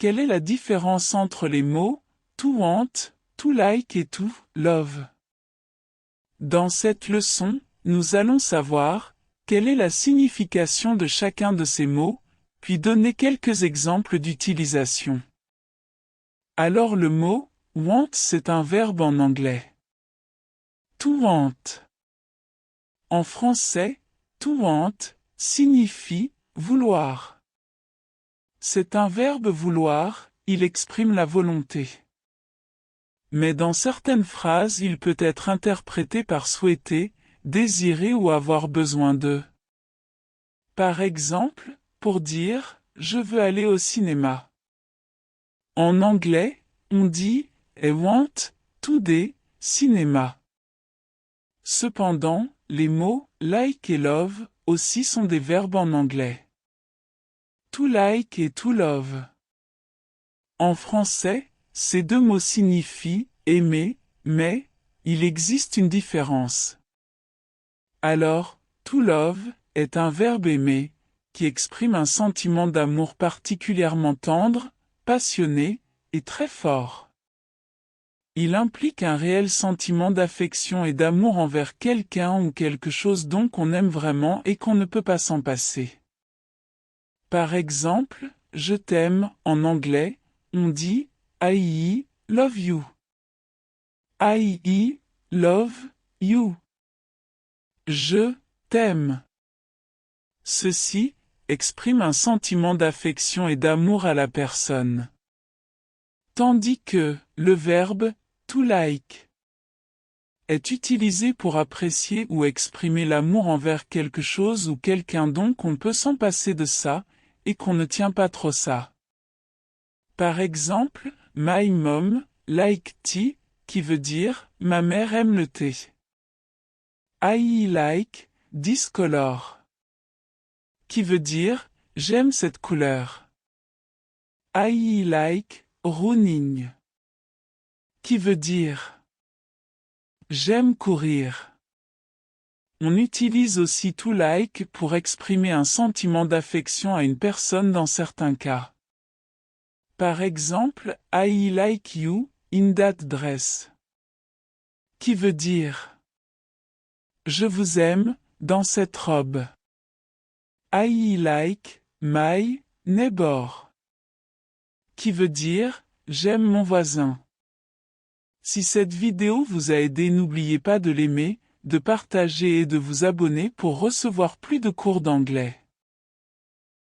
Quelle est la différence entre les mots to want, to like et to love? Dans cette leçon, nous allons savoir quelle est la signification de chacun de ces mots, puis donner quelques exemples d'utilisation. Alors le mot want, c'est un verbe en anglais. To want. En français, to want signifie vouloir. C'est un verbe vouloir, il exprime la volonté. Mais dans certaines phrases, il peut être interprété par souhaiter, désirer ou avoir besoin de. Par exemple, pour dire « je veux aller au cinéma ». En anglais, on dit « I want to the cinema ». Cependant, les mots « like » et « love » aussi sont des verbes en anglais. To like et to love. En français, ces deux mots signifient aimer, mais il existe une différence. Alors, to love est un verbe aimer, qui exprime un sentiment d'amour particulièrement tendre, passionné et très fort. Il implique un réel sentiment d'affection et d'amour envers quelqu'un ou quelque chose dont on aime vraiment et qu'on ne peut pas s'en passer. Par exemple, je t'aime, en anglais, on dit I love you. I love you. Je t'aime. Ceci exprime un sentiment d'affection et d'amour à la personne. Tandis que le verbe to like est utilisé pour apprécier ou exprimer l'amour envers quelque chose ou quelqu'un dont on peut s'en passer de ça, et qu'on ne tient pas trop ça. Par exemple, my mom like tea, qui veut dire ma mère aime le thé. I like this color, qui veut dire j'aime cette couleur. I like running, qui veut dire j'aime courir. On utilise aussi to like pour exprimer un sentiment d'affection à une personne dans certains cas. Par exemple, I like you in that dress, qui veut dire je vous aime dans cette robe. I like my neighbor, qui veut dire j'aime mon voisin. Si cette vidéo vous a aidé, n'oubliez pas de l'aimer, de partager et de vous abonner pour recevoir plus de cours d'anglais.